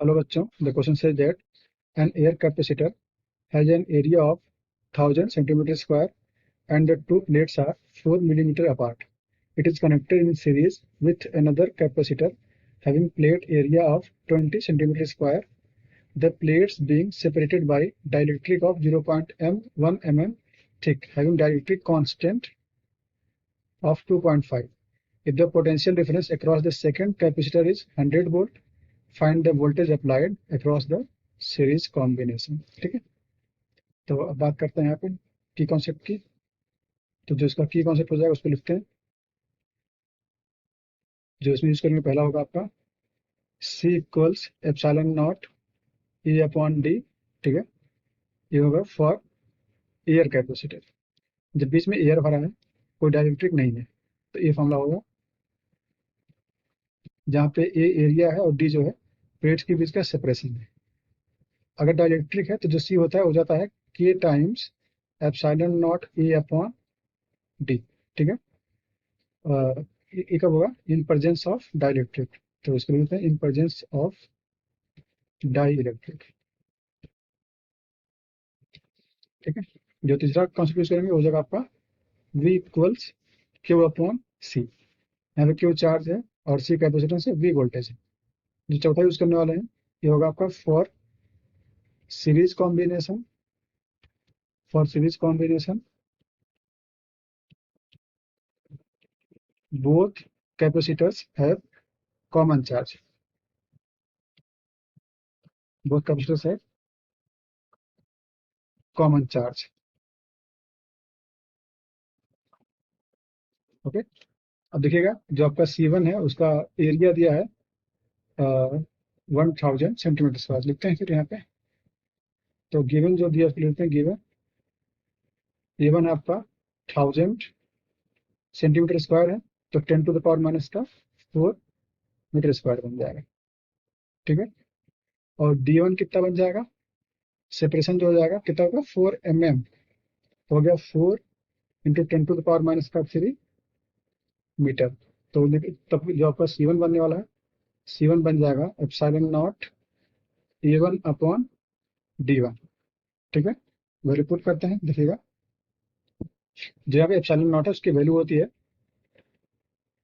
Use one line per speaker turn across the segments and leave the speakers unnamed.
Hello बच्चों, the question says that an air capacitor has an area of 1000 centimeter square and the two plates are 4 millimeter apart. It is connected in series with another capacitor having plate area of 20 centimeter square. The plates being separated by dielectric of 0.1 mm thick, having dielectric constant of 2.5. If the potential difference across the second capacitor is 100 volt, find the voltage applied across the series combination. ठीक है, तो अब बात करते हैं यहाँ पे की कॉन्सेप्ट की। तो जो इसका की कॉन्सेप्ट हो जाएगा उसको लिखते हैं। जो इसमें यूज करेंगे पहला होगा आपका C equals epsilon not E upon d. ठीक है, ये होगा फॉर एयर कैपेसिटर। जब बीच में एयर भरा है, कोई डाइलेक्ट्रिक नहीं है, तो ये फॉर्मूला होगा जहाँ पे ए एरिया है और डी जो है प्लेट्स के बीच का सेपरेशन है। अगर डाइलेक्ट्रिक है तो जो सी होता है हो जाता है K times epsilon not A upon d. ठीक है, ये कब होगा? In presence of dielectric. तो इसको लिखते हैं in presence of dielectric. ठीक है, जो तीसरा कॉन्सेप्ट यूज करेंगे हो जाएगा आपका V इक्वल्स क्यू अपॉन सी। यहाँ पे क्यू चार्ज है और सी कैपेसिटेंस है, V वोल्टेज है। जो चौथा यूज करने वाले हैं ये होगा आपका for series combination. For series combination both capacitors have common charge. Both capacitors have common charge. Okay, अब देखिएगा जो आपका C1 है उसका एरिया दिया है 1000 सेंटीमीटर स्क्वायर। लिखते हैं फिर यहाँ पे। तो गिवन जो दिया उसको लिखते हैं गिवन A1 आपका 1000 सेंटीमीटर स्क्वायर है, तो 10 टू द पावर माइनस का 4 मीटर स्क्वायर बन जाएगा। ठीक है, और D1 कितना बन जाएगा? सेपरेशन जो हो जाएगा कितना होगा? 4 mm हो गया। 4 into 10 to the power minus का 3 मीटर। तो तब जो आपका C1 बनने वाला है, C1 बन जाएगा epsilon not A1 upon D1। ठीक है, वो रिपोर्ट करते हैं। देखिएगा जो यहाँ पे एप्सिलॉन नॉट है उसकी वैल्यू होती है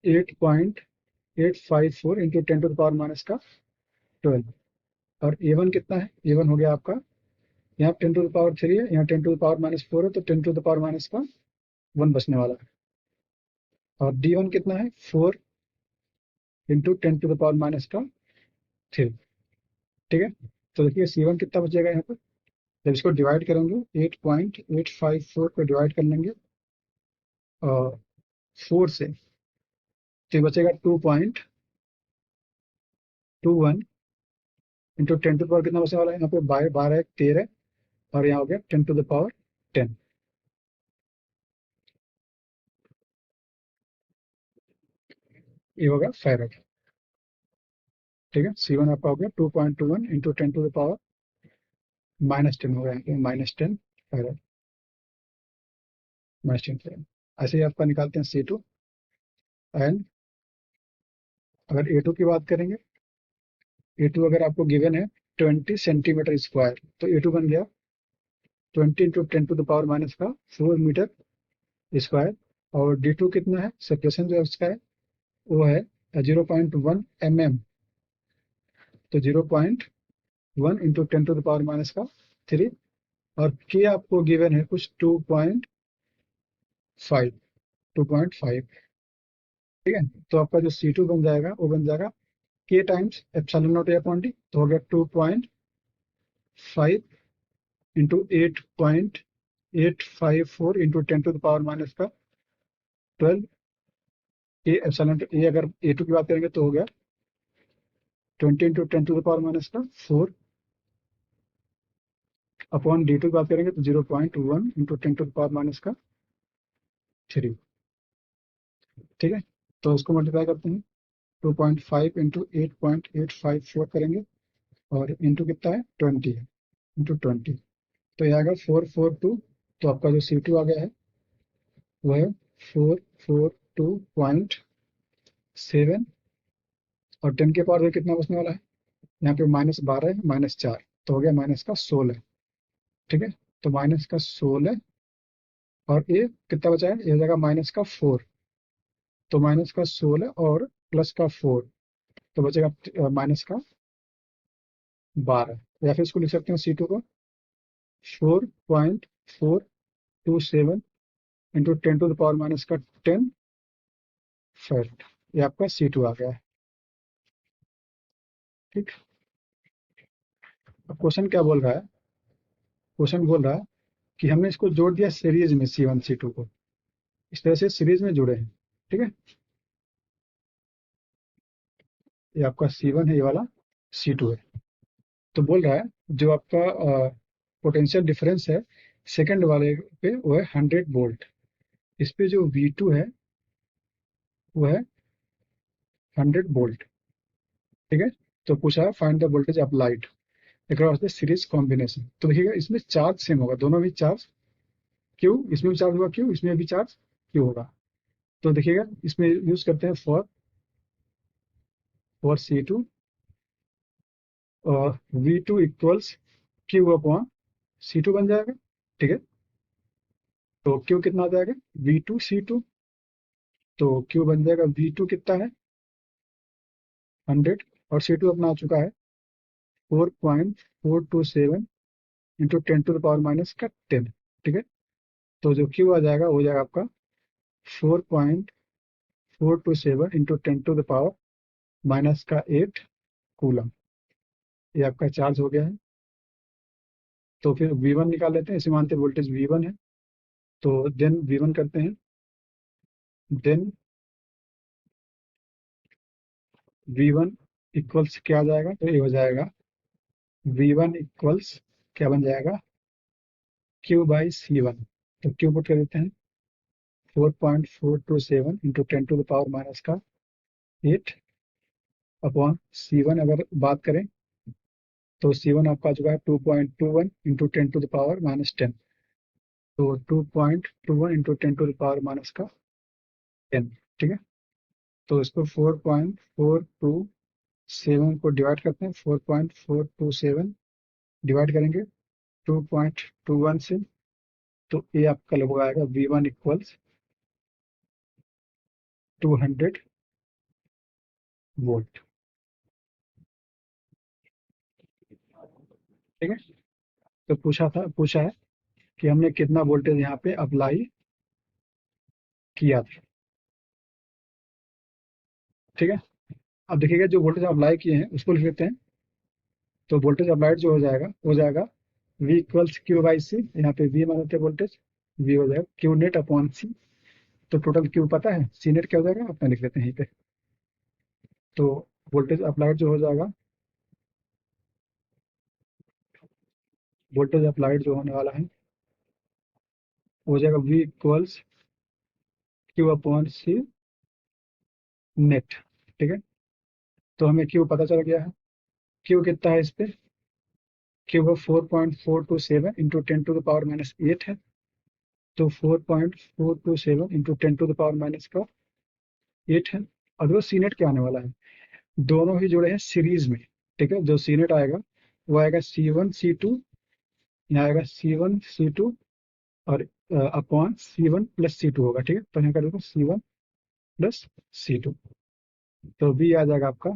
8.854 into 10 to the power minus का 12। और A1 कितना है? A1 हो गया आपका, यहाँ 10 टू द पावर 3 है, यहाँ 10 टू द पावर माइनस 4 है, तो 10 टू द पावर माइनस का 1 बचने वाला है। और D1 कितना है? 4 into 10 to the power minus का 3। ठीक है, तो देखिए C1 कितना बचेगा यहाँ पर। जब इसको डिवाइड करेंगे 8.854 को डिवाइड कर लेंगे और 4 से, तो बचेगा 2.21 इंटू 10 टू द पावर कितना बचने वाला है यहाँ पे? 12 एक 13 और यहाँ हो गया 10 टू द पावर 10। ये होगा फैरड। ठीक है, C1 आपका हो गया 2.21 इंटू 10 टू द पावर -10 हो गया, -10 फैरड, -10 फैरड। ऐसे ही आपका निकालते हैं C2। एंड अगर A2 की बात करेंगे, A2 अगर आपको गिवन है 20 सेंटीमीटर स्क्वायर, तो A2 बन गया 20 into 10 to the power minus का 4 मीटर स्क्वायर। और D2 कितना है? सेपरेशन जो उसका है वो है 0.1 mm। तो 0.1 into 10 to the power minus का 3। और के आपको गिवन है कुछ 2.5। 2.5। ठीक है, तो आपका जो C2 बन जाएगा वो बन जाएगा K times epsilon not A upon d. तो हो गया 2.5 into 8.854 into 10 to the power minus का 12। ए एप्सिलॉन ए अगर A2 की बात करेंगे तो हो गया 20 into 10 to the power minus का 4 अपॉन D2 की बात करेंगे तो 0.1 into 10 to the power minus का 3। ठीक है, तो उसको मल्टीप्लाई करते हैं 2.5 इंटू 8.854 करेंगे और इंटू कितना है? 20 है, इंटू 20 तो ये आएगा 442। तो आपका जो C2 आ गया है वो है 442.7 और 10 के पावर में कितना बचने वाला है? यहाँ पे -12 है, -4, तो हो गया -16। ठीक है, तो -16, और ये कितना बचा है, ये हो जाएगा -4। तो -16 और +4, तो बचेगा -12। या फिर इसको लिख सकते हैं C2 को 4.427 इंटू 10⁻⁻10 फैक्ट। ये आपका C2 आ गया है। ठीक। अब क्वेश्चन क्या बोल रहा है, क्वेश्चन बोल रहा है कि हमने इसको जोड़ दिया सीरीज में C1 C2 को, इस तरह से सीरीज में जुड़े हैं। ठीक है, ये आपका C1 है, ये वाला C2 है। तो बोल रहा है जो आपका पोटेंशियल डिफरेंस है सेकंड वाले पे वो है 100 वोल्ट। इस पे जो V2 है वो है 100 वोल्ट। ठीक है, तो पूछा find the voltage applied across the series combination. तो देखिएगा इसमें चार्ज सेम होगा, दोनों में चार्ज क्यू, इसमें भी चार्ज होगा क्यू, इसमें भी चार्ज क्यू होगा। तो देखिएगा इसमें यूज करते हैं फॉर C2 और V2 equals Q upon C2 बन जाएगा। ठीक है, तो क्यू कितना आ जाएगा V2 C2, तो क्यू बन जाएगा V2 कितना है 100, और C2 अपना आ चुका है 4.427 इंटू 10⁻⁻10। ठीक है, तो जो क्यू आ जाएगा वो हो जाएगा आपका 4.427 इंटू 10⁻⁻8 कूलम। ये आपका चार्ज हो गया है। तो फिर V1 निकाल लेते हैं, इसे मानते हैं वोल्टेज V1 है, तो देन V1 करते हैं, देन V1 इक्वल्स क्या आ जाएगा, तो ये हो जाएगा V1 इक्वल्स क्या बन जाएगा Q/C1। तो क्यू पुट कर देते हैं 4.427 इंटू 10⁻⁻8 अपॉन C1 अगर बात करें तो C1 आपका आ चुका है 2.21 इंटू 10⁻⁻10। तो 2.21 इंटू 10⁻⁻10। ठीक है, तो इसको 4.427 को डिवाइड करते हैं, 4.427 डिवाइड करेंगे 2.21 से, तो ये आपका लगभग आएगा V1 इक्वल्स 200 वोल्ट। ठीक है, तो पूछा है कि हमने कितना वोल्टेज यहाँ पे अप्लाई किया था। ठीक है, अब देखिएगा जो वोल्टेज अप्लाई किए हैं उसको लिख लेते हैं। तो वोल्टेज अप्लाइड जो हो जाएगा V इक्वल्स Q/C, यहाँ पे V मान लेते हैं वोल्टेज, V हो जाएगा Q नेट अपॉन C। तो टोटल Q पता है, C नेट क्या हो जाएगा अपना लिख लेते हैं यहीं पे। तो वोल्टेज अप्लाइड जो हो जाएगा, वोल्टेज अप्लाइड जो होने वाला है हो जाएगा V equals Q upon C net. ठीक है, तो हमें Q पता चल गया है। Q कितना है इस पे, Q वो 4.427 इंटू 10⁻⁻8 है। तो 4.427 इंटू 10⁻⁻8 है। और वो सी नेट क्या आने वाला है, दोनों ही जुड़े हैं सीरीज में। ठीक है, जो सी नेट आएगा वो आएगा C1 C2, यहाँ आएगा C1 C2 और अपॉन C1 + C2 होगा। ठीक है, तो यहाँ कर देते C1 + C2। तो बी आ जाएगा आपका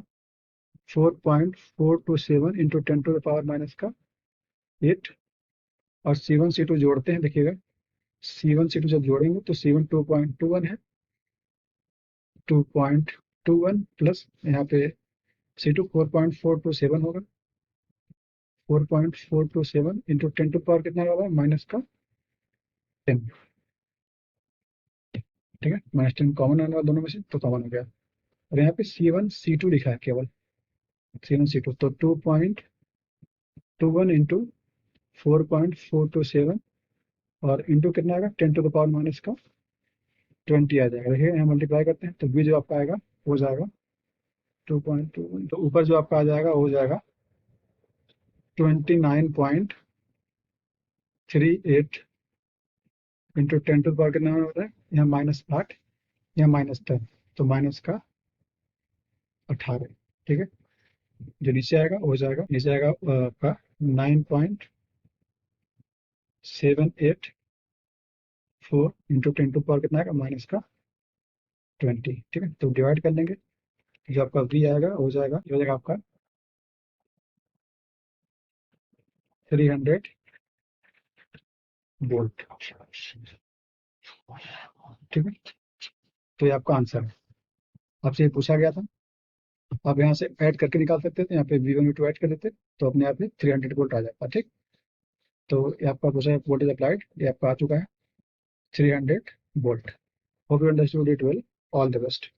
4.427 इंटू 10⁻⁻8, और C1 C2 जोड़ते हैं। देखिएगा C1 C2 जब जोड़ेंगे तो C1 2.21 है, 2.21 प्लस यहाँ पे C2 4.427 होगा, 4.427 इंटू 10 कितना होगा -10। ठीक है, -10 कॉमन आने वाला दोनों में से, तो कॉमन हो गया। और यहाँ पे C1 C2 लिखा है केवल, C1 C2, तो 2.21 इंटू 4.427 और इंटू कितना आएगा 10⁻⁻20 आ जाएगा। देखिए यहाँ मल्टीप्लाई करते हैं तो बी जो आपका आएगा हो जाएगा 2.21, तो ऊपर जो आपका आ जाएगा हो जाएगा 29.38 इंटू 10 कितना होता है, यहाँ -8, यहाँ -10, तो माइनस का 18। ठीक है, जो नीचे आएगा वो हो जाएगा, नीचे आएगा आपका 9.784 इंटू 10 टू पावर कितना आएगा माइनस का 20। ठीक है, तो डिवाइड कर लेंगे, जो आपका V आएगा वो हो जाएगा, ये हो जाएगा आपका 300 वोल्ट। ठीक है, तो ये आपका आंसर है। आपसे ये पूछा गया था, आप यहाँ से ऐड करके निकाल सकते थे, यहाँ पे V1 V2 ऐड कर देते तो अपने आप ही 300 वोल्ट आ जाता। ठीक, तो ये आपका पूछा है वोल्टेज अप्लाइड, ये आपका आ चुका है 300 volt. Hope you understood it well. All the best.